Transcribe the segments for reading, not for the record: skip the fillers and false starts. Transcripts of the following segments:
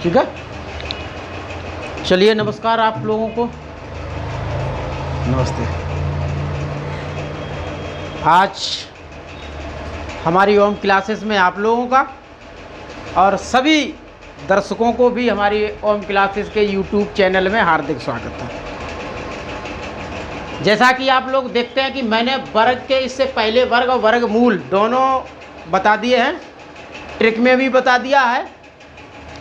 ठीक है। चलिए नमस्कार आप लोगों को, नमस्ते। आज हमारी ओम क्लासेस में आप लोगों का और सभी दर्शकों को भी हमारी ओम क्लासेस के यूट्यूब चैनल में हार्दिक स्वागत है। जैसा कि आप लोग देखते हैं कि मैंने वर्ग के इससे पहले वर्ग और वर्गमूल दोनों बता दिए हैं, ट्रिक में भी बता दिया है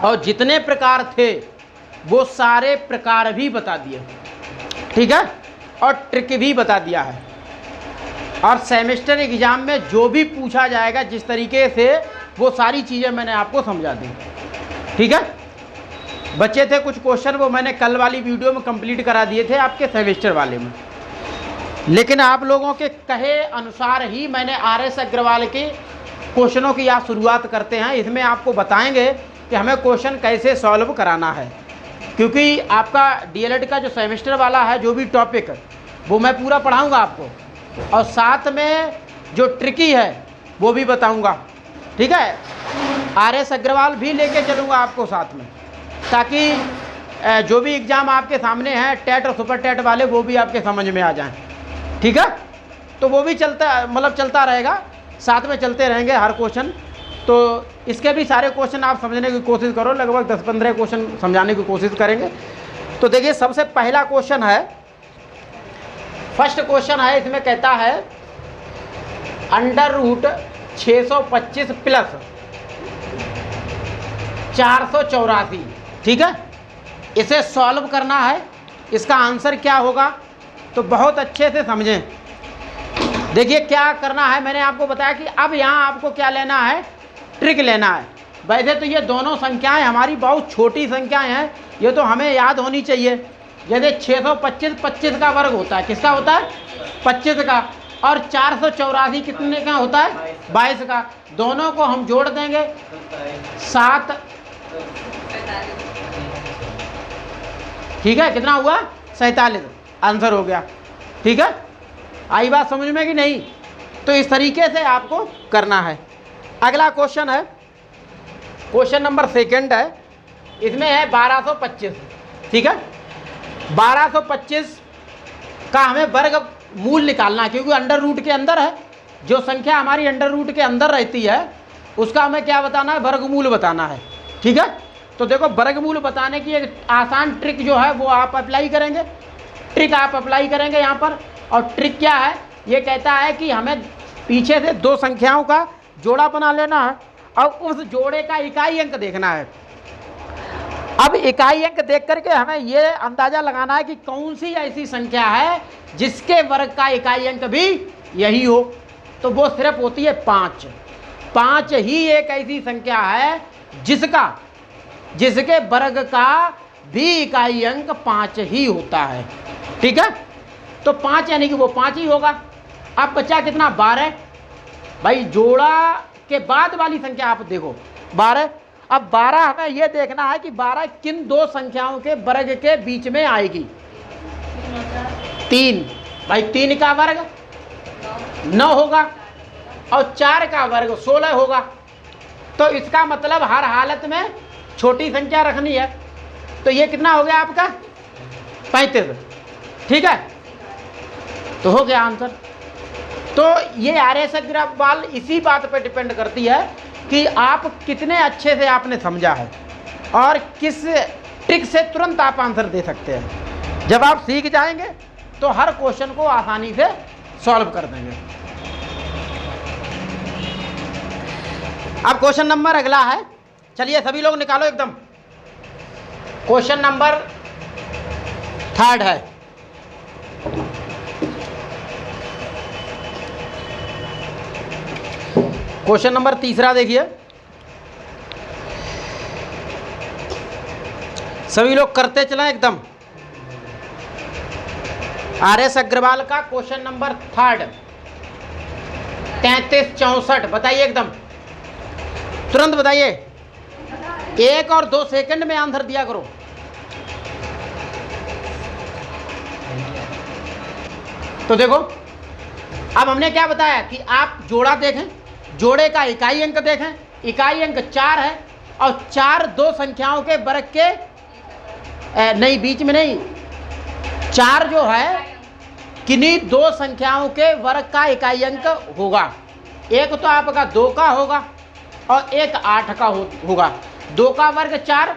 और जितने प्रकार थे वो सारे प्रकार भी बता दिए, ठीक है, और ट्रिक भी बता दिया है। और सेमेस्टर एग्ज़ाम में जो भी पूछा जाएगा जिस तरीके से, वो सारी चीज़ें मैंने आपको समझा दी, ठीक है। बचे थे कुछ क्वेश्चन, वो मैंने कल वाली वीडियो में कंप्लीट करा दिए थे आपके सेमेस्टर वाले में, लेकिन आप लोगों के कहे अनुसार ही मैंने RS अग्रवाल के क्वेश्चनों की आज शुरुआत करते हैं। इसमें आपको बताएंगे कि हमें क्वेश्चन कैसे सॉल्व कराना है, क्योंकि आपका DLED का जो सेमेस्टर वाला है, जो भी टॉपिक वो मैं पूरा पढ़ाऊंगा आपको, और साथ में जो ट्रिकी है वो भी बताऊंगा, ठीक है। RS अग्रवाल भी लेके चलूँगा आपको साथ में, ताकि जो भी एग्ज़ाम आपके सामने हैं, टेट और सुपर टेट वाले, वो भी आपके समझ में आ जाएं, ठीक है। तो वो भी चलता रहेगा, साथ में चलते रहेंगे हर क्वेश्चन। तो इसके भी सारे क्वेश्चन आप समझने की कोशिश करो, लगभग 10-15 क्वेश्चन समझाने की कोशिश करेंगे। तो देखिए, सबसे पहला क्वेश्चन है, फर्स्ट क्वेश्चन है, इसमें कहता है √625 प्लस 484, ठीक है, इसे सॉल्व करना है। इसका आंसर क्या होगा, तो बहुत अच्छे से समझें। देखिए क्या करना है, मैंने आपको बताया कि अब यहाँ आपको क्या लेना है, ट्रिक लेना है। वैसे तो ये दोनों संख्याएं हमारी बहुत छोटी संख्याएं हैं, ये तो हमें याद होनी चाहिए। जैसे 625 25 का वर्ग होता है, किसका होता है, 25 का, और 484 कितने का होता है, 22 का। दोनों को हम जोड़ देंगे, 7, ठीक है, कितना हुआ, 47, आंसर हो गया, ठीक है। आई बात समझ में कि नहीं। तो इस तरीके से आपको करना है। अगला क्वेश्चन है, क्वेश्चन नंबर 2 है, इसमें है 1225, ठीक है। 1225 का हमें वर्ग मूल निकालना है, क्योंकि अंडर रूट के अंदर है। जो संख्या हमारी अंडर रूट के अंदर रहती है उसका हमें क्या बताना है, वर्गमूल बताना है, ठीक है। तो देखो, वर्गमूल बताने की एक आसान ट्रिक जो है वो आप अप्लाई करेंगे, ट्रिक आप अप्लाई करेंगे यहाँ पर। और ट्रिक क्या है, ये कहता है कि हमें पीछे से दो संख्याओं का जोड़ा बना लेना है और उस जोड़े का इकाई अंक देखना है। अब इकाई अंक देख करके हमें ये अंदाज़ा लगाना है कि कौन सी ऐसी संख्या है जिसके वर्ग का इकाई अंक भी यही हो। तो वो सिर्फ होती है 5। 5 ही एक ऐसी संख्या है जिसके वर्ग का भी इकाई अंक 5 ही होता है, ठीक है। तो 5 यानी कि वो 5 ही होगा। अब बचा कितना, 12। भाई जोड़ा के बाद वाली संख्या आप देखो, 12। अब 12 हमें ये देखना है कि 12 किन दो संख्याओं के वर्ग के बीच में आएगी। 3, भाई 3 का वर्ग 9 होगा और 4 का वर्ग 16 होगा। तो इसका मतलब हर हालत में छोटी संख्या रखनी है। तो ये कितना हो गया आपका, 35, ठीक है। तो हो गया आंसर। तो ये RS अग्रवाल इसी बात पर डिपेंड करती है कि आप कितने अच्छे से आपने समझा है और किस ट्रिक से तुरंत आप आंसर दे सकते हैं। जब आप सीख जाएंगे तो हर क्वेश्चन को आसानी से सॉल्व कर देंगे। अब क्वेश्चन नंबर अगला है, चलिए सभी लोग निकालो एकदम। क्वेश्चन नंबर 3 है, क्वेश्चन नंबर 3 देखिए, सभी लोग करते चलें एकदम। RS अग्रवाल का क्वेश्चन नंबर 3, 3364, बताइए एकदम, तुरंत बताइए, 1 और 2 सेकंड में आंसर दिया करो। तो देखो, अब हमने क्या बताया कि आप जोड़ा देखें, जोड़े का इकाई अंक देखें, इकाई अंक 4 है और 4 दो संख्याओं के वर्ग के नहीं, बीच में नहीं, 4 जो है किन्हीं दो संख्याओं के वर्ग का इकाई अंक होगा। एक तो आपका 2 का होगा और एक 8 का होगा। 2 का वर्ग 4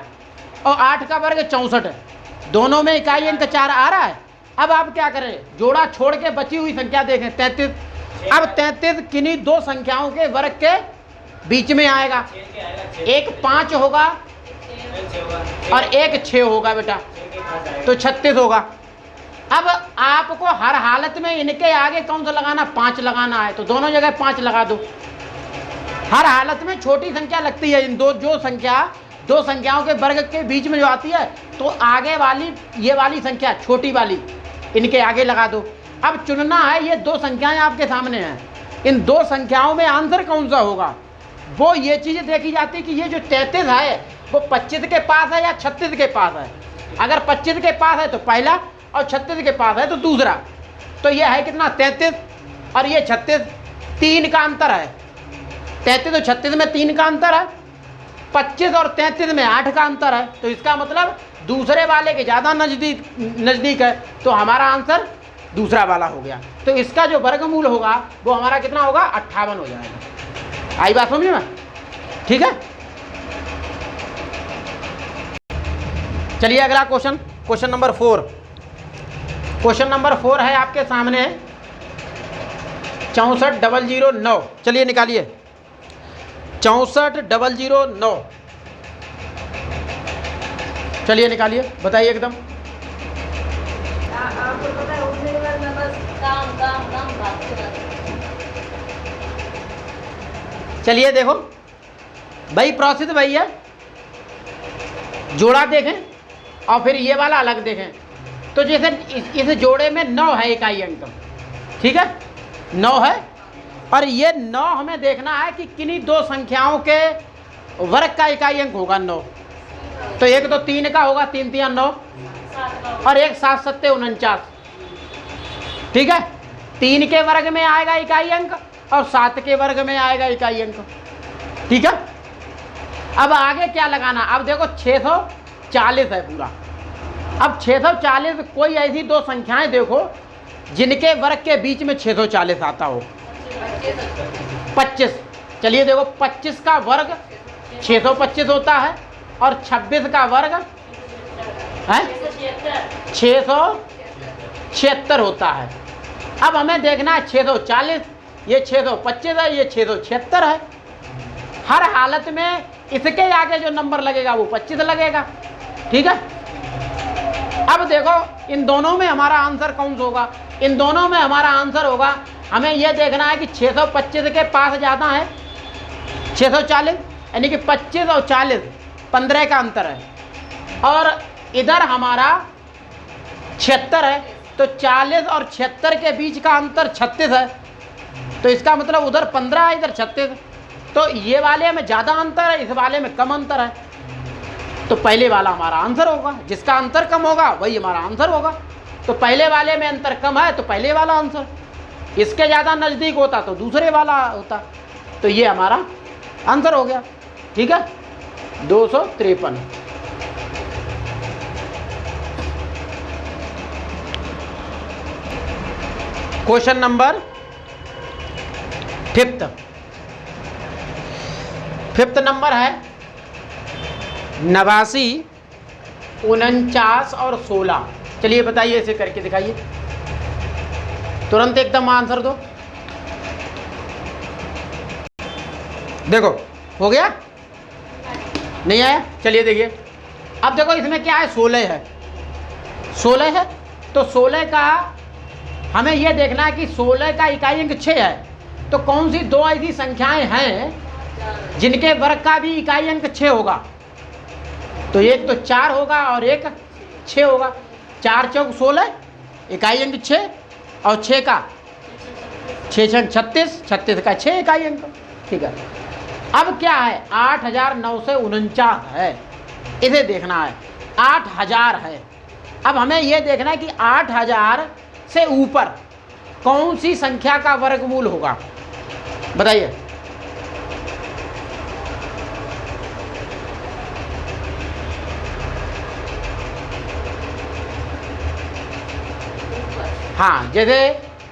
और 8 का वर्ग 64, दोनों में इकाई अंक 4 आ रहा है। अब आप क्या करें, जोड़ा छोड़ के बची हुई संख्या देखें 33। अब 33 किन्हीं दो संख्याओं के वर्ग के बीच में आएगा। एक 5 होगा और एक 6 होगा बेटा, तो 36 होगा। अब आपको हर हालत में इनके आगे कौन सा लगाना, 5 लगाना है, तो दोनों जगह 5 लगा दो। हर हालत में छोटी संख्या लगती है। इन दो संख्याओं के वर्ग के बीच में जो आती है, तो आगे वाली ये वाली संख्या छोटी वाली इनके आगे लगा दो। अब चुनना है, ये दो संख्याएं आपके सामने हैं, इन दो संख्याओं में आंसर कौन सा होगा। वो ये चीज़ देखी जाती है कि ये जो 33 है वो 25 के पास है या 36 के पास है। अगर 25 के पास है तो पहला, और 36 के पास है तो दूसरा। तो ये है कितना, 33 और ये 36, 3 का अंतर है। 33 और 36 में 3 का अंतर है, 25 और 33 में 8 का अंतर है। तो इसका मतलब दूसरे वाले के ज़्यादा नज़दीक है, तो हमारा आंसर दूसरा वाला हो गया। तो इसका जो वर्गमूल होगा वो हमारा कितना होगा, 58 हो जाएगा। आई बात समझ में? ठीक है, चलिए अगला क्वेश्चन नंबर 4। क्वेश्चन नंबर 4 है आपके सामने 64009। चलिए निकालिए 64009। चलिए निकालिए, बताइए एकदम। आपको पता है उठने के बाद मैं बस काम भागते रहती हूं। चलिए देखो भाई, प्रोसेस वही है, जोड़ा देखें और फिर ये वाला अलग देखें। तो जैसे इस जोड़े में 9 है इकाई अंक, ठीक है, 9 है, और ये 9 हमें देखना है कि किन्हीं दो संख्याओं के वर्ग का इकाई अंक होगा 9। तो एक तो 3 का होगा, 3 3 9, और एक 7 7 49, ठीक है। 3 के वर्ग में आएगा इकाई अंक और 7 के वर्ग में आएगा इकाई अंक, ठीक है। अब आगे क्या लगाना, अब देखो 640 है पूरा। अब 640, कोई ऐसी दो संख्याएं देखो जिनके वर्ग के बीच में 640 आता हो। 25, चलिए देखो 25 का वर्ग 625 होता है और 26 का वर्ग है 676 होता है। अब हमें देखना है 640, ये 625 है, ये 676 है। हर हालत में इसके आगे जो नंबर लगेगा वो 25 लगेगा, ठीक है। अब देखो इन दोनों में हमारा आंसर कौन सा होगा, इन दोनों में हमारा आंसर होगा, हमें यह देखना है कि 625 के पास ज़्यादा है 640, यानी कि 25 और 40 15 का अंतर है, और इधर हमारा 76 है, तो 40 और 76 के बीच का अंतर 36 है। तो इसका मतलब उधर 15 है, इधर 36, तो ये वाले में ज़्यादा अंतर है, इस वाले में कम अंतर है। तो पहले वाला हमारा आंसर होगा, जिसका अंतर कम होगा वही हमारा आंसर होगा। तो पहले वाले में अंतर कम है तो पहले वाला आंसर, इसके ज़्यादा नज़दीक होता तो दूसरे वाला होता। तो ये हमारा आंसर हो गया, ठीक है, 253। क्वेश्चन नंबर 5th नंबर है 89, 49 और 16। चलिए बताइए, ऐसे करके दिखाइए, तुरंत एकदम आंसर दो। देखो हो गया, नहीं आया, चलिए देखिए। अब देखो इसमें क्या है, 16 है, 16 है, तो 16 का हमें यह देखना है कि 16 का इकाई अंक 6 है। तो कौन सी दो ऐसी संख्याएं हैं जिनके वर्ग का भी इकाई अंक 6 होगा। तो एक तो 4 होगा और एक 6 होगा। 4 चौक 16, इकाई अंक 6, और 6 का 6 छंग 36, 36 का 6 इकाई अंक, ठीक है। अब क्या है, 8949 है, इसे देखना है। 8000 है। अब हमें यह देखना है कि 8000 से ऊपर कौन सी संख्या का वर्गमूल होगा, बताइए। हाँ, जैसे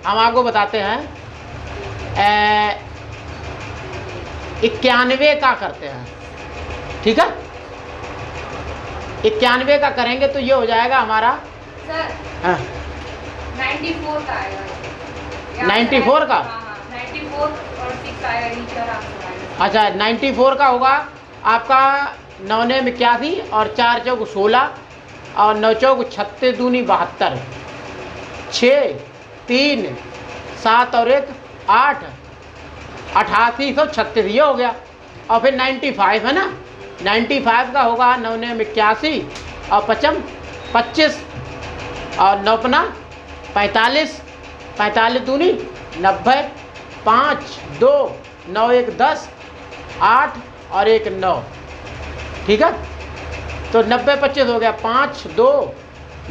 हम आपको बताते हैं 91 का करते हैं, ठीक है। 91 का करेंगे तो ये हो जाएगा हमारा सर हाँ 94 का आएगा। 94 का? हाँ, 94 और 6 आएगा नीचे और आपको आएगा। अच्छा 94 का होगा आपका 9 ने 81 और 4 चौक 16 और 9 चौक 36 दूनी 72, 6 3 7 और 1 8, 8836 ये हो गया। और फिर 95 है ना, 95 का होगा 9 ने 81 और 55 25 और 9 पना 45, 45 दूनी 90, 5 2 9 1 10 8 और 1 9, ठीक है। तो 90 25 हो गया, 5 2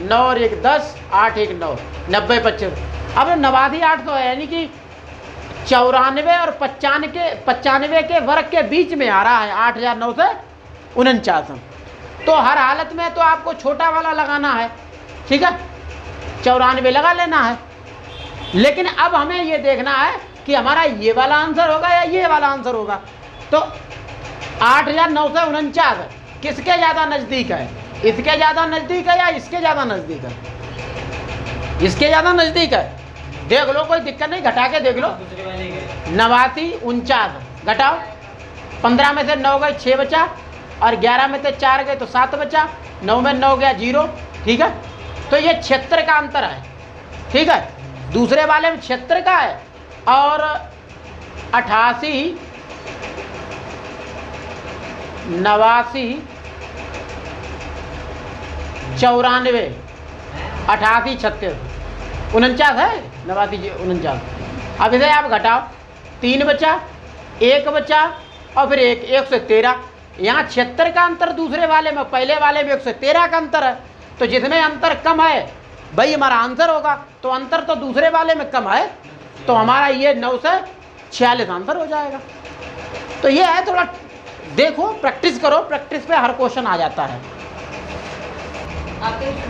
9 और 1 10 8 1 9, 90 25। अब 89 8 तो है, यानी कि 94 और 95 के वर्ग के बीच में आ रहा है 8009 से 49। तो हर हालत में तो आपको छोटा वाला लगाना है, ठीक है, 94 लगा लेना है। लेकिन अब हमें ये देखना है कि हमारा ये वाला आंसर होगा या ये वाला आंसर होगा। तो 8009 से 49 किसके ज़्यादा नज़दीक है, इसके ज़्यादा नज़दीक है या इसके ज़्यादा नज़दीक है? इसके ज़्यादा नज़दीक है। देख लो, कोई दिक्कत नहीं, घटा के देख लो। 89 49 घटाओ, 15 में से 9 गए 6 बचा और 11 में से 4 गए तो 7 बचा, 9 में 9 गया 0, ठीक है। तो ये क्षेत्र का अंतर है, ठीक है। दूसरे वाले में क्षेत्र का है और 88 89 94 88 36 49 है, 89 49। अब इसे आप घटाओ, 3 बचा 1 बचा और फिर 1 113। यहाँ क्षेत्र का अंतर दूसरे वाले में, पहले वाले में 113 का अंतर है। तो जिसमें अंतर कम है भाई हमारा आंसर होगा। तो अंतर तो दूसरे वाले में कम है, तो हमारा ये 9 से 46 आंसर हो जाएगा। तो ये है, थोड़ा देखो, प्रैक्टिस करो, प्रैक्टिस पे हर क्वेश्चन आ जाता है।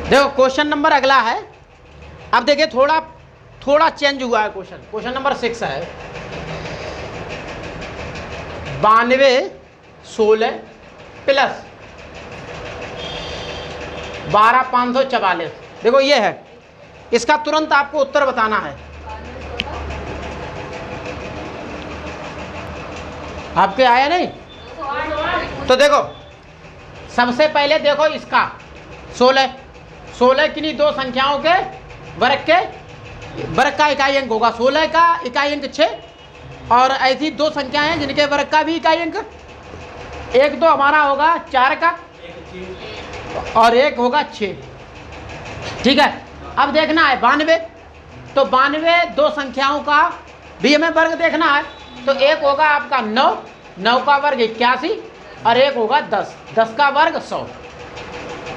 देखो क्वेश्चन नंबर अगला है। अब देखिए थोड़ा चेंज हुआ है क्वेश्चन। क्वेश्चन नंबर 6 है 92 16 प्लस 12 544। देखो ये है, इसका तुरंत आपको उत्तर बताना है। आपके आया नहीं? तो देखो सबसे पहले देखो इसका 16 किन्हीं दो संख्याओं के वर्ग का इकाई अंक होगा। 16 का इकाई अंक 6 और ऐसी दो संख्याएं हैं जिनके वर्ग का भी इकाई अंक एक तो हमारा होगा 4 का और एक होगा 6, ठीक है। अब देखना है 92, तो 92 दो संख्याओं का भी हमें वर्ग देखना है। तो एक होगा आपका 9 का वर्ग 81 और एक होगा 10 का वर्ग 100।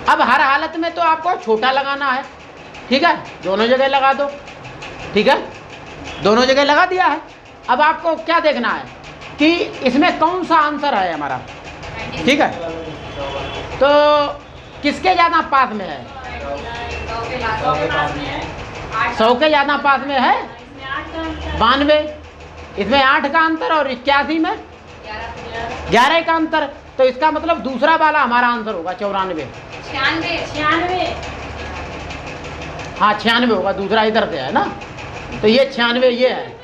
अब हर हालत में तो आपको छोटा लगाना है, ठीक है, दोनों जगह लगा दो, ठीक है, दोनों जगह लगा दिया है। अब आपको क्या देखना है कि इसमें कौन सा आंसर है हमारा, ठीक है। तो किसके ज़्यादा पास में है? 100 के ज़्यादा पास में है 92, इसमें 8 का अंतर और 81 में 11 का अंतर। तो इसका मतलब दूसरा वाला हमारा आंसर होगा 94। 96 हाँ 96 होगा, दूसरा इधर से है ना, तो ये 96 ये है,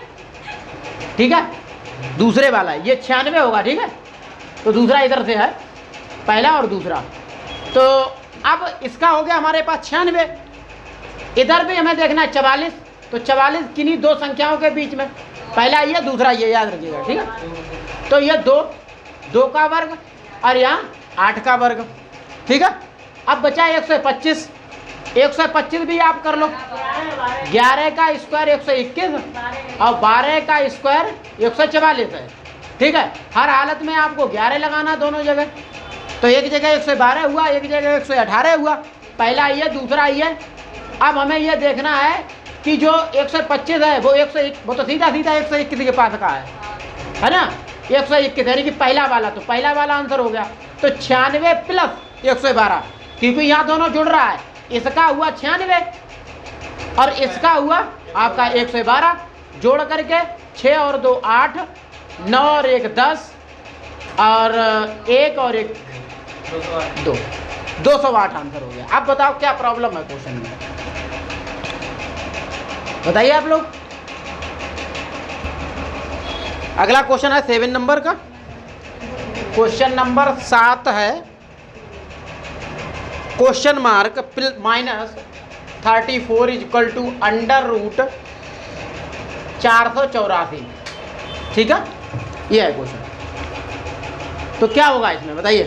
ठीक है, दूसरे वाला है, ये 96 होगा, ठीक है। तो दूसरा इधर से है, पहला और दूसरा। तो अब इसका हो गया हमारे पास 96। इधर भी हमें देखना है 44, तो 44 किन्हीं दो संख्याओं के बीच में, पहला ये दूसरा ये, याद रखिएगा, ठीक है। तो ये 2 का वर्ग और यहाँ 8 का वर्ग, ठीक है। अब बचा 125, 125 भी आप कर लो। 11 का स्क्वायर 121 और 12 का स्क्वायर 144 है, ठीक है। हर हालत में आपको 11 लगाना दोनों जगह। तो एक जगह 112 हुआ, एक जगह 118 हुआ, पहला ये दूसरा ये। अब हमें ये देखना है कि जो 125 है वो तो सीधा 121 के पास का है ना, 121 यानी कि पहला वाला, तो पहला वाला आंसर हो गया। तो 96 प्लस 112, क्योंकि यहाँ दोनों जुड़ रहा है, इसका हुआ 96 और इसका हुआ आपका 112, जोड़ करके 6 और 2 8, 9 और 1 10, और 1 और 1 2, 208 आंसर हो गया। अब बताओ क्या प्रॉब्लम है क्वेश्चन में, बताइए आप लोग। अगला क्वेश्चन है 7 नंबर का, क्वेश्चन नंबर 7 है, क्वेश्चन मार्क -34 इक्वल टू √484। ठीक है, ये है क्वेश्चन। तो क्या होगा इसमें बताइए।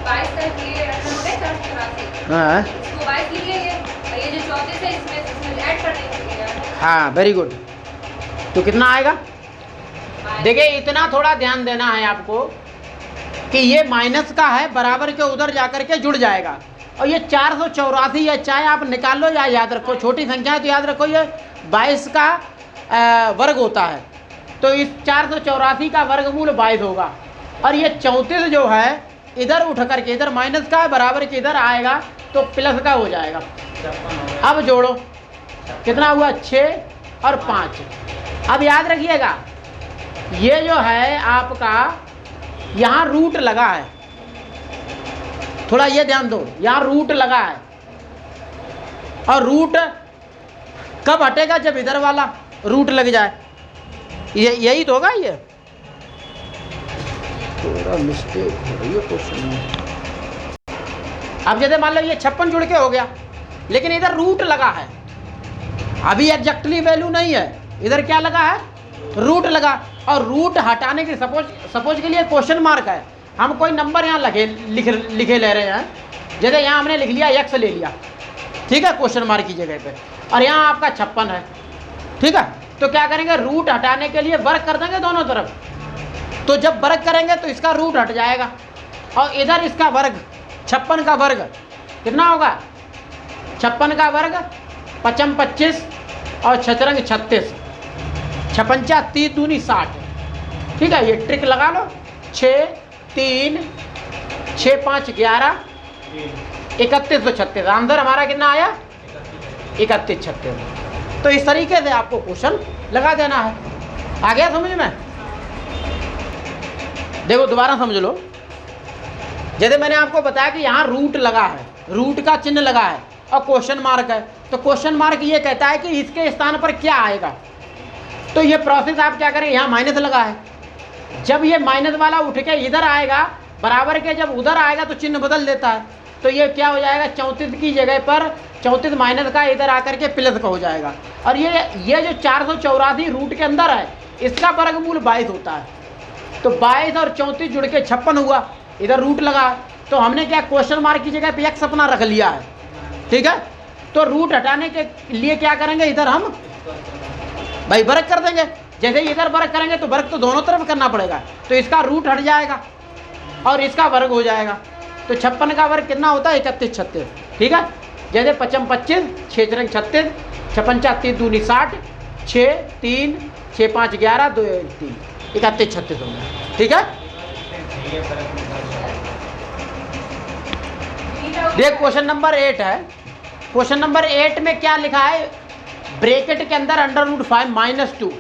22 तक ये रखना हो गया 484। हाँ इसको 22 लिख लेंगे और ये जो 34 है इसमें ऐड कर देंगे। हाँ, वेरी गुड। तो कितना आएगा? देखिए इतना थोड़ा ध्यान देना है आपको कि ये माइनस का है, बराबर के उधर जाकर के जुड़ जाएगा। और ये 484 है, चाहे आप निकाल लो या याद रखो, छोटी संख्या है तो याद रखो ये 22 का वर्ग होता है। तो इस 484 का वर्गमूल 22 होगा। और ये 34 जो है इधर उठ करके, इधर माइनस का है, बराबर के इधर आएगा तो प्लस का हो जाएगा। अब जोड़ो, कितना हुआ? 6 और 5। अब याद रखिएगा ये जो है आपका यहाँ रूट लगा है, थोड़ा ये ध्यान दो, यहाँ रूट लगा है। और रूट कब हटेगा? जब इधर वाला रूट लग जाए। ये यही तो होगा। ये थोड़ा मिस्टेक हो रही है क्वेश्चन में। अब जैसे मान लो ये 56 जुड़ के हो गया, लेकिन इधर रूट लगा है, अभी एग्जैक्टली वैल्यू नहीं है, इधर क्या लगा है? रूट लगा। और रूट हटाने के सपोज के लिए क्वेश्चन मार्क है, हम कोई नंबर यहाँ लिखे ले रहे हैं। जैसे यहाँ हमने लिख लिया x ले लिया, ठीक है, क्वेश्चन मार्क की जगह पे, और यहाँ आपका 56 है, ठीक है। तो क्या करेंगे? रूट हटाने के लिए वर्क कर देंगे दोनों तरफ। तो जब वर्क करेंगे तो इसका रूट हट जाएगा, और इधर इसका वर्ग, 56 का वर्ग कितना होगा? 56 का वर्ग 55 25 और 6 36, 56 30 दूनी 60। ठीक है, ये ट्रिक लगा लो। 6 3 6 5 11 3136। आंसर हमारा कितना आया? 3136। तो इस तरीके से आपको क्वेश्चन लगा देना है। आ गया समझ में? देखो दोबारा समझ लो। जैसे मैंने आपको बताया कि यहाँ रूट लगा है, रूट का चिन्ह लगा है और क्वेश्चन मार्क है। तो क्वेश्चन मार्क ये कहता है कि इसके स्थान पर क्या आएगा। तो ये प्रोसेस आप क्या करें? यहाँ माइनस लगा है, जब ये माइनस वाला उठ के इधर आएगा, बराबर के जब उधर आएगा तो चिन्ह बदल देता है। तो ये क्या हो जाएगा? 34 की जगह पर 34 माइनस का इधर आकर के प्लस का हो जाएगा। और ये जो 484 रूट के अंदर है, इसका वर्गमूल 22 होता है। तो 22 और 34 जुड़ के 56 हुआ, इधर रूट लगा। तो हमने क्या क्वेश्चन मार्क की जगह पे x अपना रख लिया है, ठीक है। तो रूट हटाने के लिए क्या करेंगे? इधर हम भाई वर्ग कर देंगे। जैसे इधर वर्ग करेंगे तो वर्ग तो दोनों तरफ करना पड़ेगा, तो इसका रूट हट जाएगा और इसका वर्ग हो जाएगा। तो 56 का वर्ग कितना होता है? 31 36, ठीक है। जैसे 55 25 6 36 36, 56 30 दूनी 60, 6 3 6 5 11 2 3 31 36 हो गया, ठीक है। देख क्वेश्चन नंबर 8 है। क्वेश्चन नंबर 8 में क्या लिखा है? ब्रैकेट के अंदर √5 - 2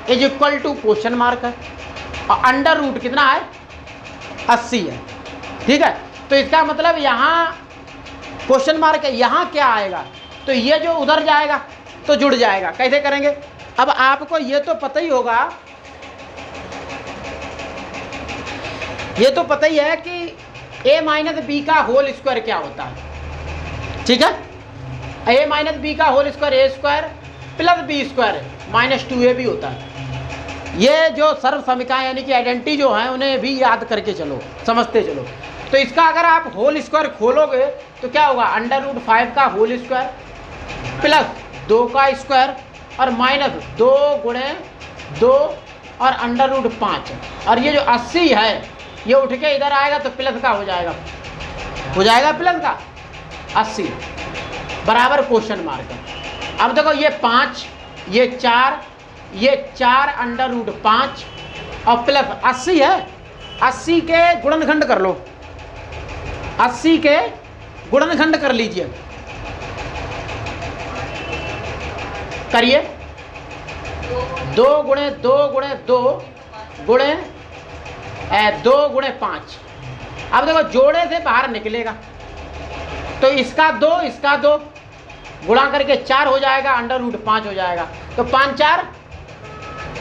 is equal to question mark है, और अंडर रूट कितना है? 80 है, ठीक है। तो इसका मतलब यहाँ क्वेश्चन मार्क है, यहाँ क्या आएगा? तो ये जो उधर जाएगा तो जुड़ जाएगा। कैसे करेंगे? अब आपको ये तो पता ही होगा, ये तो पता ही है कि a - b का होल स्क्वायर क्या होता है, ठीक है। a - b का whole square a square plus b square -2a भी होता है। ये जो सर्व समीकरण यानी कि आइडेंटिटी जो है उन्हें भी याद करके चलो, समझते चलो। तो इसका अगर आप होल स्क्वायर खोलोगे तो क्या होगा? √5 का होल स्क्वायर प्लस 2 का स्क्वायर और -2 × 2 और √5। और ये जो 80 है ये उठ के इधर आएगा तो प्लस का हो जाएगा प्लस का 80 बराबर क्वेश्चन मार्क है। अब देखो ये 5 ये 4 √5 और प्लस 80 है। 80 के गुणनखंड कर लो, 80 के गुणनखंड कर लीजिए, करिए। 2 गुणे 2 गुणे 2 गुणे 2 गुणे 5। अब देखो जोड़े से बाहर निकलेगा तो इसका 2 गुणा करके 4 हो जाएगा, अंडर रूट 5 हो जाएगा। तो 5 4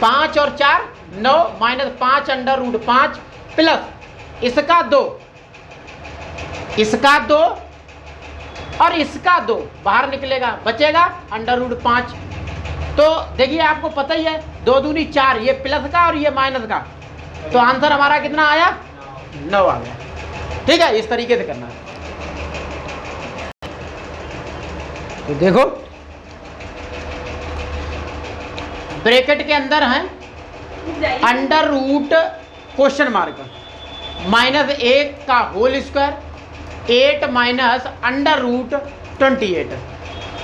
5 और 4 9 माइनस 5 अंडर रूट 5 प्लस इसका 2 और इसका 2 बाहर निकलेगा, बचेगा अंडर रूट 5। तो देखिए आपको पता ही है 2 दूनी 4, ये प्लस का और ये माइनस का, तो आंसर हमारा कितना आया 9 आ गया। ठीक है, इस तरीके से करना है। तो देखो ब्रैकेट के अंदर है अंडर रूट क्वेश्चन मार्क -1 का whole square 8 minus under root 28।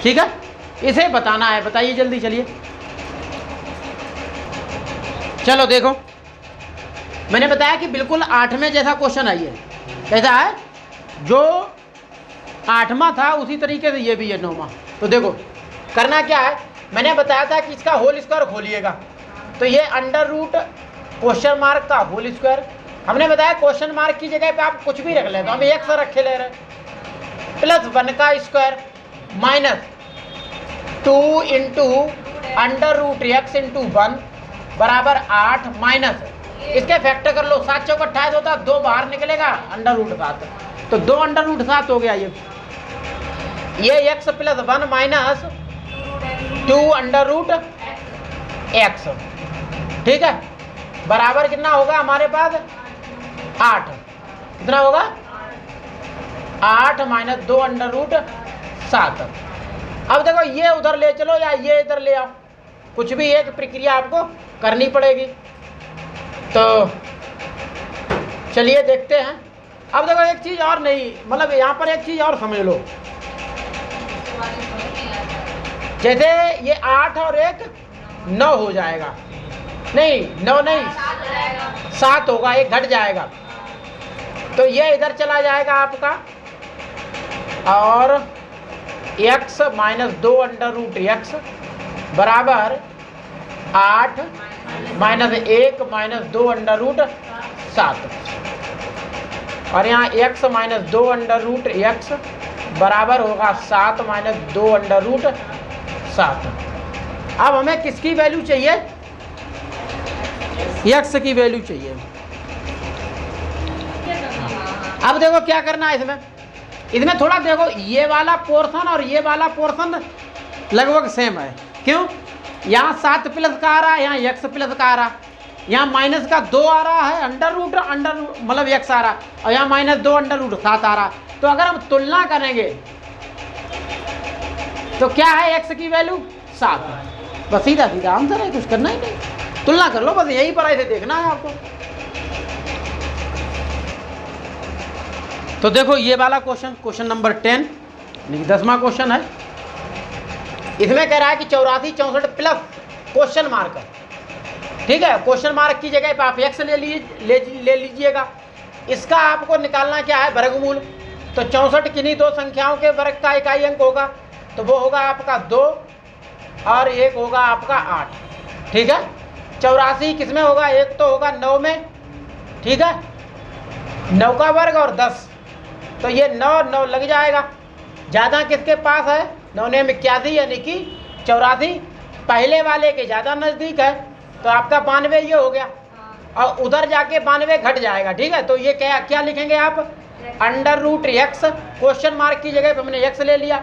ठीक है, इसे बताना है। बताइए जल्दी, चलिए। चलो देखो, मैंने बताया कि बिल्कुल 8वें जैसा क्वेश्चन आई है। कैसा है? जो 8वां था उसी तरीके से ये भी है 9वां। तो देखो करना क्या है, मैंने बताया था कि इसका होल स्क्वायर खोलिएगा, तो ये अंडर रूट क्वेश्चन मार्क का होल स्क्वायर। हमने बताया क्वेश्चन मार्क की जगह पे आप कुछ भी रख ले, तो हम एक रखे ले रहे, प्लस 1 का square minus 2 into under root x into 1 बराबर 8 माइनस इसके फैक्टर कर लो, 7 चौक 28 होता, 2 बाहर निकलेगा अंडर रूट 7, तो 2 अंडर रूट 7 हो गया। ये x plus 1 minus 2 under root x। ठीक है, बराबर कितना होगा हमारे पास 8। कितना होगा 8 माइनस 2 अंडर रूट 7। अब देखो ये उधर ले चलो या ये इधर ले आओ, कुछ भी एक प्रक्रिया आपको करनी पड़ेगी। तो चलिए देखते हैं। अब देखो एक चीज़ और नहीं, मतलब यहाँ पर एक चीज़ और समझ लो, जैसे ये 8 और 1 9 हो जाएगा, नहीं 9 नहीं 7 होगा, एक घट जाएगा, तो ये इधर चला जाएगा आपका, और x minus 2 under root x बराबर 8 माइनस 1 माइनस 2 अंडर रूट 7, और यहाँ x minus 2 under root x बराबर होगा 7 माइनस 2 अंडर रूट 7। अब हमें किसकी वैल्यू चाहिए? x की वैल्यू चाहिए। अब देखो क्या करना है इसमें थोड़ा देखो, ये वाला पोर्शन और ये वाला पोर्शन लगभग सेम है। क्यों? यहाँ 7 प्लस का आ रहा है, यहाँ x प्लस का आ रहा है, यहाँ माइनस का 2 आ रहा है, अंडर रूट मतलब x आ रहा है, और यहाँ माइनस 2 अंडर रूट 7 आ रहा है। तो अगर हम तुलना करेंगे तो क्या है x की वैल्यू 7। बस सीधा सीधा आंसर है, कुछ करना ही नहीं, तुलना कर लो, बस यही पर ऐसे देखना है आपको। तो देखो ये वाला क्वेश्चन नंबर 10 10वां क्वेश्चन है। इसमें कह रहा है कि 84 64 प्लस क्वेश्चन मार्क। ठीक है, क्वेश्चन मार्क की जगह पे आप x ले लीजिएगा। इसका आपको निकालना क्या है? वर्गमूल। तो 64 किन्हीं दो संख्याओं के वर्ग का इकाई अंक होगा, तो वो होगा आपका 2 और एक होगा आपका 8। ठीक है, 84 किस में होगा? एक तो होगा 9 में। ठीक है, 9 का वर्ग और 10, तो ये 9 लग जाएगा। ज़्यादा किसके पास है? 9 ने 81, यानी कि 84 पहले वाले के ज़्यादा नज़दीक है, तो आपका 92 ये हो गया, और उधर जाके 92 घट जाएगा। ठीक है, तो ये क्या लिखेंगे आप? Under root x, question mark की जगह पे हमने x ले लिया,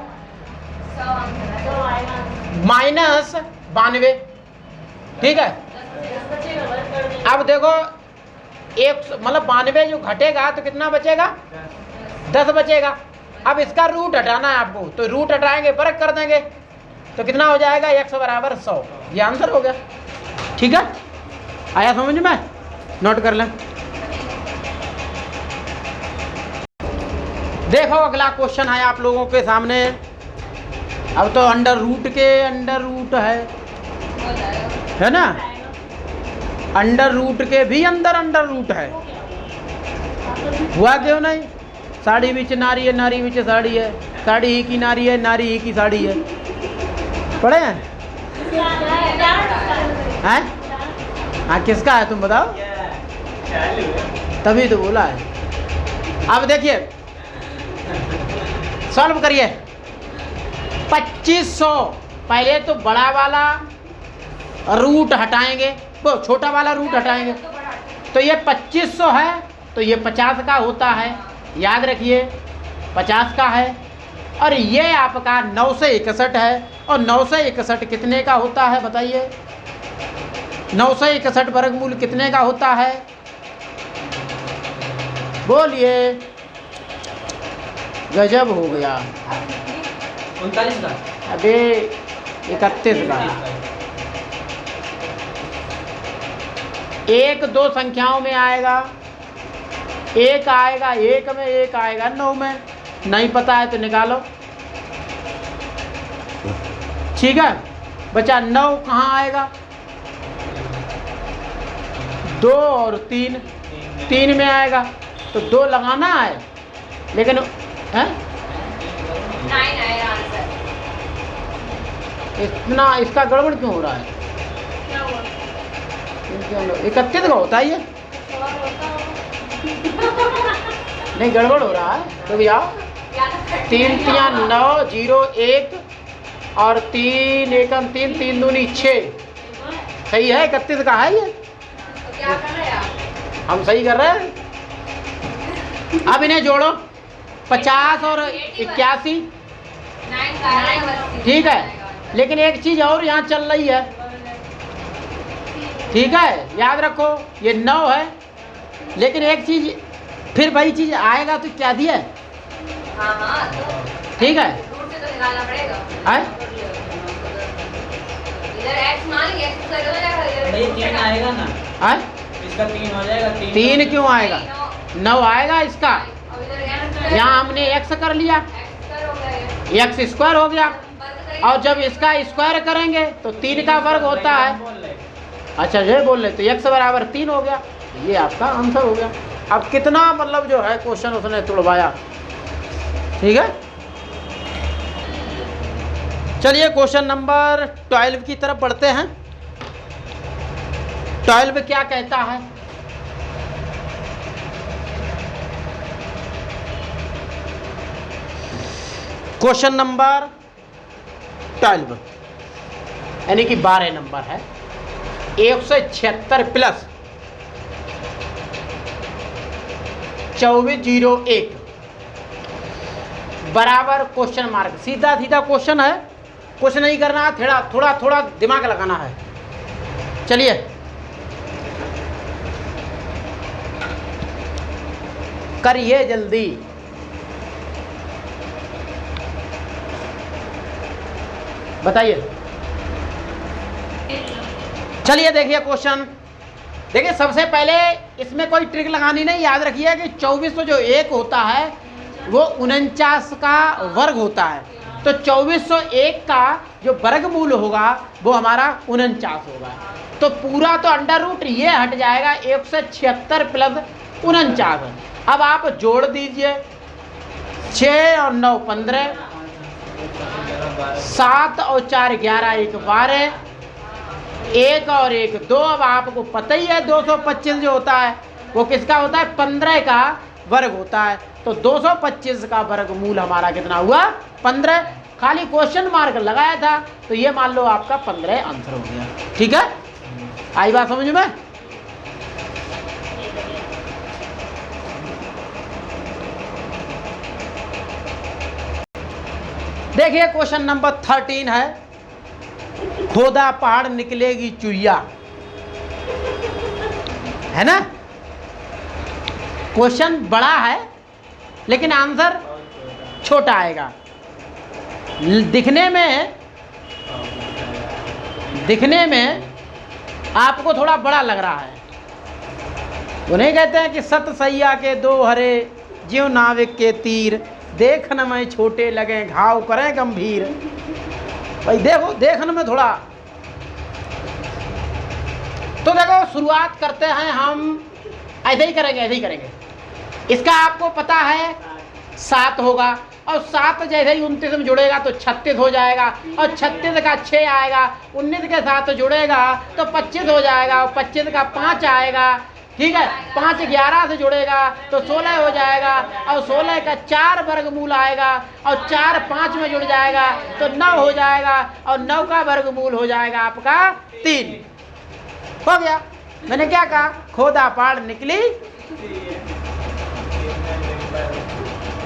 माइनस 92। ठीक है, अब देखो एक मतलब 92 जो घटेगा तो कितना बचेगा? 10 बचेगा। अब इसका रूट हटाना है आपको, तो रूट हटाएंगे, वर्ग कर देंगे, तो कितना हो जाएगा? x बराबर 100। ये आंसर हो गया। ठीक है, आया समझ में? नोट कर लें। देखो अगला क्वेश्चन है आप लोगों के सामने। अब तो अंडर रूट है ना, अंडर रूट के भी अंदर रूट है। हुआ क्यों नहीं? साड़ी विच नारी है, नारी विच साड़ी है, साड़ी ही की नारी है, नारी ही की साड़ी है। पढ़े हैं? हैं? हाँ, किसका है तुम बताओ? तभी तो बोला है। अब देखिए, सॉल्व करिए। 2500, पहले तो बड़ा वाला रूट हटाएंगे, वो छोटा वाला रूट हटाएंगे, तो ये 2500 है, तो ये 50 का होता है, याद रखिए 50 का है। और ये आपका 9 से 61 है, और 9 से 61 कितने का होता है बताइए? 9 से 61 वर्गमूल कितने का होता है? बोलिए। गजब हो गया। 39 का। अबे 31 का। एक दो संख्याओं में आएगा, एक आएगा, एक में, एक आएगा 9 में। नहीं पता है तो निकालो। ठीक है बच्चा, 9 कहाँ आएगा? 2 और 3, 3 में आएगा, तो 2 लगाना है, लेकिन है 9 आएगा आंसर। इतना इसका गड़बड़ क्यों हो रहा है? क्या हुआ? 31 का होता है ये, और होता होगा। नहीं गड़बड़ हो रहा है। तो भैया या तो 3 3 9 0 1 और 3 1 3 3 दूनी 6, सही है? 31 का है ये। तो क्या कर रहे हैं आप? हम सही कर रहे हैं। अब इन्हें जोड़ो, 50 और 81, 9 का आएगा। ठीक है। लेकिन एक चीज़ और यहाँ चल रही है, ठीक है, याद रखो ये 9 है, लेकिन एक चीज़ फिर वही चीज़ आएगा तो क्या दिया? हाँ हाँ, तो ठीक है, दूर से तो निकालना पड़ेगा। है? इधर x मान लीजिए, x से हो जाएगा, इधर भाई 3 आएगा ना, है? इसका 3 हो जाएगा। 3 क्यों आएगा? 9 आएगा इसका। और इधर यहाँ हमने x कर लिया, x हो गया, x स्क्वायर हो गया, और जब इसका स्क्वायर करेंगे तो 3 का वर्ग होता है। अच्छा ये बोल रहे, तो x बराबर 3 हो गया, ये आपका आंसर हो गया। अब कितना मतलब जो है क्वेश्चन उसने तुड़वाया। ठीक है, चलिए क्वेश्चन नंबर 12 की तरफ बढ़ते हैं। 12 क्या कहता है? क्वेश्चन नंबर 12 यानी कि 12 नंबर है। 176 प्लस 2401 बराबर क्वेश्चन मार्क। सीधा सीधा क्वेश्चन है, कुछ नहीं करना है, थोड़ा दिमाग लगाना है। चलिए करिए जल्दी। बताइए। चलिए देखिए क्वेश्चन, देखिए सबसे पहले इसमें कोई ट्रिक लगानी नहीं, याद रखिए कि 2400 जो 1 होता है वो 49 का वर्ग होता है, तो 2401 का जो वर्गमूल होगा वो हमारा 49 होगा। तो पूरा तो अंडर रूट ये हट जाएगा, 176 प्लस 49। अब आप जोड़ दीजिए, 6 और 9 15, 7 और 4 11, 1 12, 1 और 1 2। अब आपको पता ही है 225 जो होता है वो किसका होता है? 15 का वर्ग होता है। तो 225 का वर्गमूल हमारा कितना हुआ? 15। खाली क्वेश्चन मार्क लगाया था तो ये मान लो आपका 15 आंसर हो गया। ठीक है, आई बात समझ में? देखिए क्वेश्चन नंबर 13 है, खोदा पहाड़ निकलेगी चुईया, है ना? क्वेश्चन बड़ा है लेकिन आंसर छोटा आएगा। दिखने में आपको थोड़ा बड़ा लग रहा है। वो नहीं कहते हैं कि सत सैया के 2 हरे, ज्यों नाविक के तीर, देखन में छोटे लगे घाव करें गंभीर। भाई देखो, देखने में थोड़ा, तो देखो शुरुआत करते हैं हम, ऐसे ही करेंगे। इसका आपको पता है 7 होगा, और 7 जैसे ही 29 में जुड़ेगा तो 36 हो जाएगा, और 36 का 6 आएगा, 19 के साथ जुड़ेगा तो 25 हो जाएगा, और 25 का 5 आएगा, ठीक है, 5 11 से जुड़ेगा तो 16 हो जाएगा, और 16 का 4 वर्गमूल आएगा, और 4 5 में जुड़ जाएगा तो 9 हो जाएगा, और 9 का वर्गमूल हो जाएगा आपका 3। हो गया। मैंने क्या कहा, खोदा पाड़ निकली।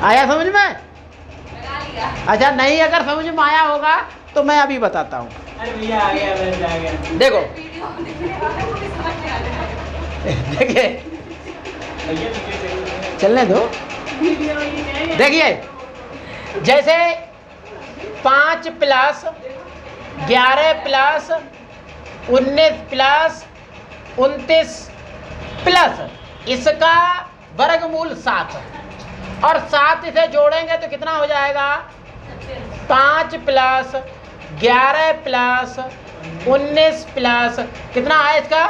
आया समझ में? लगा लिया। अच्छा, नहीं अगर समझ में आया होगा तो मैं अभी बताता हूँ। अरे भैया आ गया, बस आ गया। देखो वीडियो दिखने वाला मुझे समझ में आ जाएगा। देखिए, भैया पीछे से चलने दो। वीडियो ही नहीं। देखिए, जैसे 5 प्लस 11 प्लस 19 प्लस 29 प्लस इसका वर्गमूल 7 है, और 7 इसे जोड़ेंगे तो कितना हो जाएगा, 5 प्लस 11 प्लस 19 प्लस कितना है इसका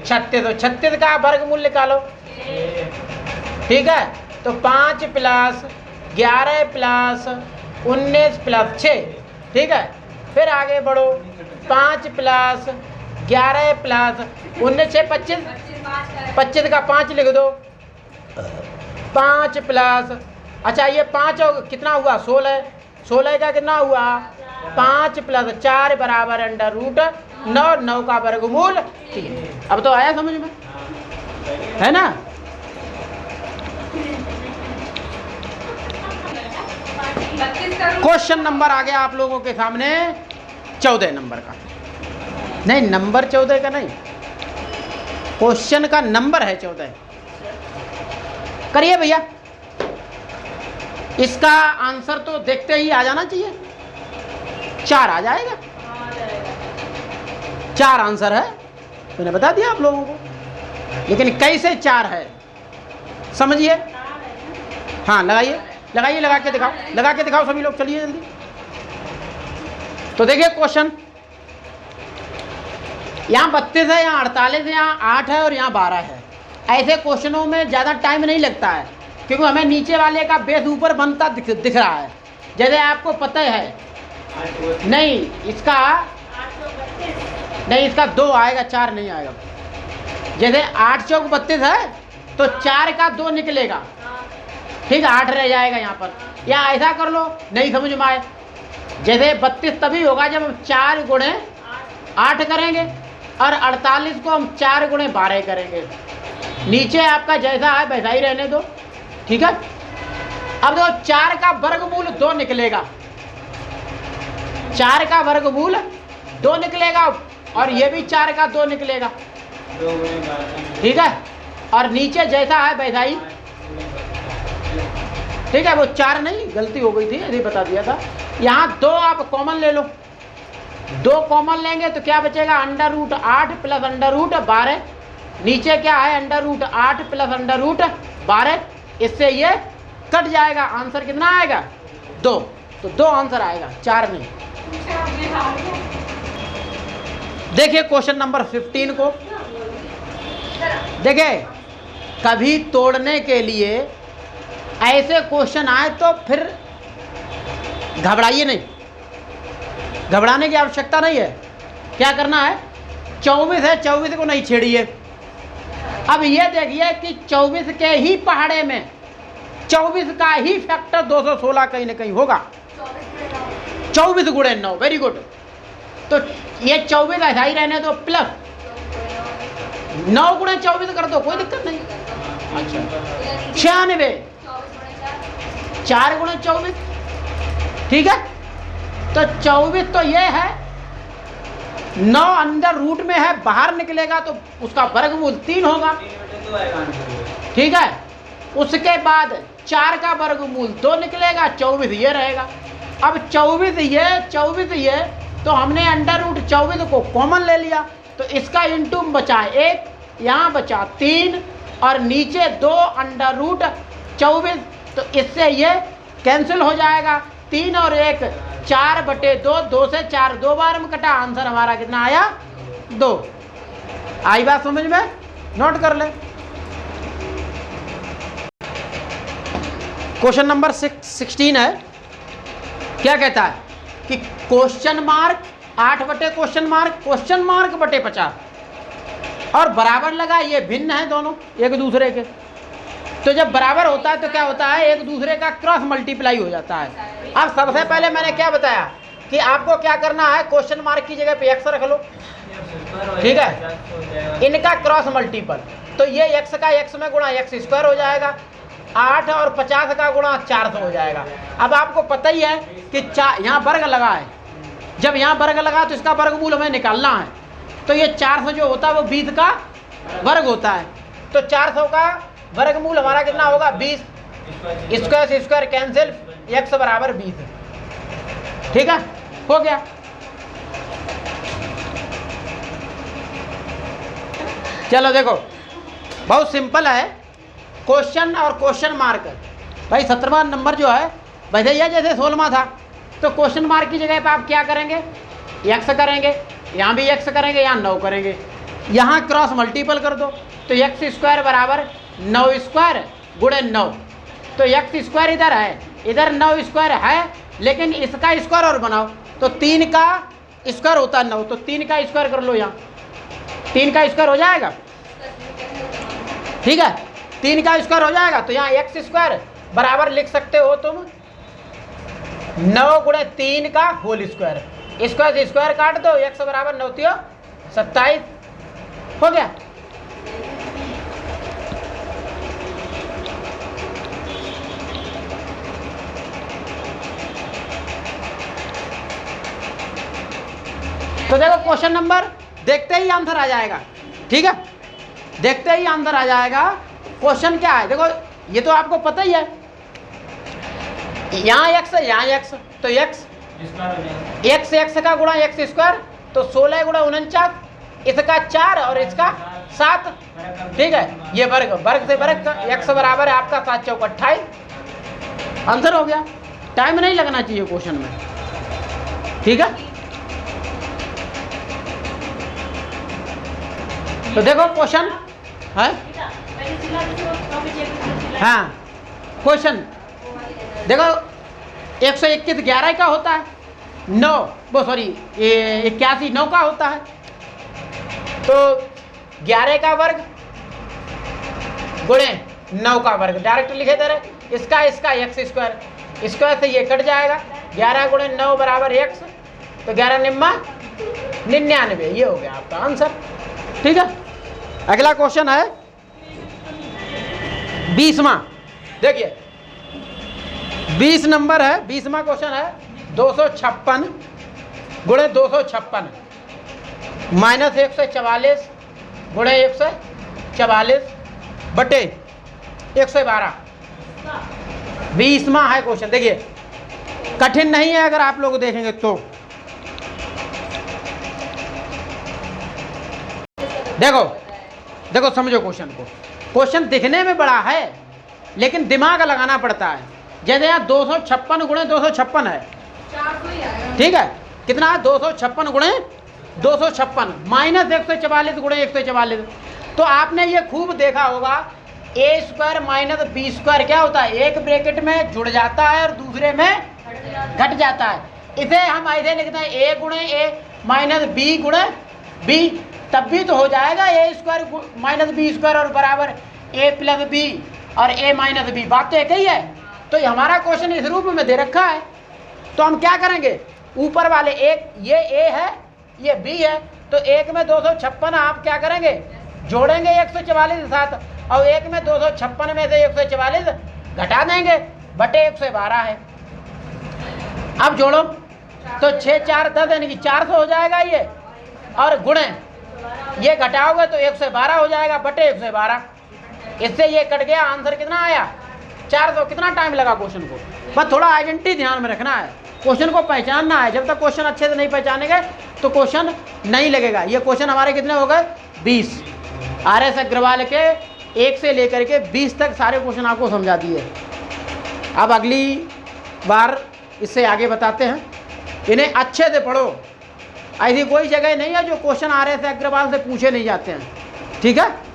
36, तो 36 का वर्गमूल निकालो। ठीक है, तो 5 प्लस 11 प्लस 19 प्लस 6, ठीक है। फिर आगे बढ़ो, 5 प्लस 11 प्लस 19 6 25, 25 का 5 लिख दो, 5 प्लस, अच्छा ये 5 कितना हुआ 16, 16 का कितना हुआ 5 प्लस 4 बराबर अंडर रूट 9, 9 का वर्गमूल 3। अब तो आया समझ में, है ना? क्वेश्चन नंबर आ गया आप लोगों के सामने 14 नंबर का, नहीं नंबर 14 का नहीं, क्वेश्चन का नंबर है 14। करिए भैया, इसका आंसर तो देखते ही आ जाना चाहिए, 4 आ जाएगा, 4 आंसर है, मैंने बता दिया आप लोगों को, लेकिन कैसे 4 है समझिए। हाँ लगाइए, लगाइए, लगा के दिखाओ, लगा के दिखाओ सभी लोग, चलिए जल्दी। तो देखिए क्वेश्चन, यहाँ 32 है, यहाँ 48 है, यहाँ 8 है और यहाँ 12 है। ऐसे क्वेश्चनों में ज़्यादा टाइम नहीं लगता है, क्योंकि हमें नीचे वाले का बेस ऊपर बनता दिख रहा है, जैसे आपको पता है। नहीं इसका, नहीं इसका 2 आएगा, 4 नहीं आएगा। जैसे 8 चौक 32 है तो 4 का 2 निकलेगा, ठीक है, 8 रह जाएगा यहाँ पर। या ऐसा कर लो, नहीं समझ में आए, जैसे 32 तभी होगा जब हम 4 गुणे 8 करेंगे, और 48 को हम 4 गुणे 12 करेंगे। नीचे आपका जैसा है वैसा ही रहने दो, ठीक है। अब देखो 4 का वर्गमूल 2 निकलेगा, 4 का वर्गमूल 2 निकलेगा, और ये भी 4 का 2 निकलेगा, ठीक है। और नीचे जैसा है वैसा ही, ठीक है। वो 4 नहीं, गलती हो गई थी, यदि बता दिया था। यहाँ 2 आप कॉमन ले लो, 2 कॉमन लेंगे तो क्या बचेगा, under root 8 plus under root 12। नीचे क्या है, under root 8 plus under root 12, इससे ये कट जाएगा। आंसर कितना आएगा 2, तो 2 आंसर आएगा, 4 नहीं। देखिए क्वेश्चन नंबर 15 को, देखिए कभी तोड़ने के लिए ऐसे क्वेश्चन आए तो फिर घबराइए नहीं, घबराने की आवश्यकता नहीं है। क्या करना है, 24 है, 24 को नहीं छेड़िए। अब ये देखिए कि 24 के ही पहाड़े में 24 का ही फैक्टर 216 कहीं ना कहीं होगा, 24 गुणे 9, वेरी गुड। तो ये 24 ऐसा ही रहने दो, प्लस 9 गुणे 24 कर दो, कोई दिक्कत नहीं। अच्छा 96, 4 गुणे 24, ठीक है। तो 24 तो ये है, 9 अंदर रूट में है, बाहर निकलेगा तो उसका वर्गमूल 3 होगा, ठीक है। उसके बाद 4 का वर्गमूल 2 निकलेगा, 24 ये रहेगा। अब 24 ये, तो हमने अंडर रूट 24 को कॉमन ले लिया, तो इसका इंटू बचा 1, यहाँ बचा 3, और नीचे 2 अंडर रूट 24, तो इससे ये कैंसिल हो जाएगा। 3 और 1 4/2, 2 से 4 2 बार में कटा, आंसर हमारा कितना आया 2। आई बात समझ में, नोट कर ले। क्वेश्चन नंबर 16 है। क्या कहता है कि क्वेश्चन मार्क 8 बटे क्वेश्चन मार्क बटे 50 और बराबर लगा, ये भिन्न है दोनों एक दूसरे के। तो जब बराबर होता है तो क्या होता है, एक दूसरे का क्रॉस मल्टीप्लाई हो जाता है। अब सबसे पहले मैंने क्या बताया कि आपको क्या करना है, क्वेश्चन मार्क की जगह पे x रख लो, ठीक है, इनका क्रॉस मल्टीपल, तो ये x का x में गुणा x स्क्वायर हो जाएगा, 8 और 50 का गुणा 400 हो जाएगा। अब आपको पता ही है कि यहाँ वर्ग लगा है, जब यहाँ वर्ग लगा तो इसका वर्गमूल हमें निकालना है। तो ये 400 जो होता है वो 20 का वर्ग होता है। तो 400 का वर्गमूल हमारा कितना होगा, 20, स्क्वायर से स्क्वायर कैंसिल, x बराबर 20, ठीक है, हो गया। चलो देखो, बहुत सिंपल है, क्वेश्चन और क्वेश्चन मार्क। भाई 17वां नंबर जो है वैसे ही है जैसे 16वां था। तो क्वेश्चन मार्क की जगह पे आप क्या करेंगे, x करेंगे, यहाँ भी x करेंगे, यहाँ 9 करेंगे, यहाँ क्रॉस मल्टीपल कर दो। तो x स्क्वायर बराबर 9 स्क्वायर गुणे 9। तो x स्क्वायर इधर है, इधर 9 स्क्वायर है, लेकिन इसका स्क्वायर और बनाओ तो 3 का स्क्वायर होता है 9, तो 3 का स्क्वायर कर लो, यहाँ 3 का स्क्वायर हो जाएगा, ठीक है, 3 का स्क्वायर हो जाएगा। तो यहाँ x स्क्वायर बराबर लिख सकते हो तुम 9 गुणे 3 का होल स्क्वायर, स्क्वायर से स्क्वायर काट दो, x बराबर 9 3 27, हो गया। तो देखो क्वेश्चन नंबर देखते ही आंसर आ जाएगा, ठीक है, देखते ही आंसर आ जाएगा। क्वेश्चन क्या है देखो, ये तो आपको पता ही है, यहाँ x है, यहाँ x, तो x का गुणा x स्क्वायर, तो 16 गुणा 49, इसका 4 और इसका 7, ठीक है, ये वर्ग से वर्ग x बराबर है आपका 7 चौक 28, आंसर हो गया। टाइम नहीं लगना चाहिए क्वेश्चन में, ठीक है। तो देखो क्वेश्चन है, हाँ क्वेश्चन देखो 121 11 का होता है, 9 वो सॉरी 81 9 का होता है, तो 11 का वर्ग गुणे 9 का वर्ग डायरेक्ट लिखे दे रहे, इसका x स्क्वायर, स्क्वायर से ये कट जाएगा, 11 गुणे 9 बराबर x, तो 11 निम्मा 99, ये हो गया आपका आंसर, ठीक है। अगला क्वेश्चन है 20वां, देखिए 20 नंबर है, 20वां क्वेश्चन है 256 गुणे 256 माइनस 144 गुणे 144 बटे 112, 20वां है क्वेश्चन। देखिए कठिन नहीं है अगर आप लोग देखेंगे तो, देखो समझो क्वेश्चन को, क्वेश्चन दिखने में बड़ा है लेकिन दिमाग लगाना पड़ता है। जैसे यहाँ 256 गुणे 256 है, ठीक है, कितना है 256 गुणे 256 माइनस 144 गुणे 144। तो आपने ये खूब देखा होगा, ए स्क्वायर माइनस बी स्क्वायर क्या होता है, एक ब्रैकेट में जुड़ जाता है और दूसरे में घट जाता है। इसे हम ऐसे लिखते हैं ए गुणे ए माइनस बी गुणे बी, तब भी तो हो जाएगा ए स्क्वायर माइनस बी स्क्वायर और बराबर ए प्लस बी और ए माइनस बी, बात तो एक ही है। तो हमारा क्वेश्चन इस रूप में दे रखा है, तो हम क्या करेंगे, ऊपर वाले एक ये ए है ये बी है, तो एक में 256 आप क्या करेंगे, जोड़ेंगे 144 के साथ, और एक में 256 में से 144 घटा देंगे बटे 112 है। अब जोड़ो तो 6 4 10 यानी कि 400 हो जाएगा ये, और गुणे ये घटाओगे तो 112 हो जाएगा बटे 112, इससे ये कट गया, आंसर कितना आया 400। कितना टाइम लगा क्वेश्चन को, बस थोड़ा आइडेंटिटी ध्यान में रखना है, क्वेश्चन को पहचानना है। जब तक क्वेश्चन अच्छे से नहीं पहचानेंगे तो क्वेश्चन नहीं लगेगा। ये क्वेश्चन हमारे कितने हो गए 20, RS अग्रवाल के 1 से लेकर के 20 तक सारे क्वेश्चन आपको समझा दिए। अब अगली बार इससे आगे बताते हैं, इन्हें अच्छे से पढ़ो, ऐसी कोई जगह नहीं है जो क्वेश्चन RS अग्रवाल से पूछे नहीं जाते हैं, ठीक है।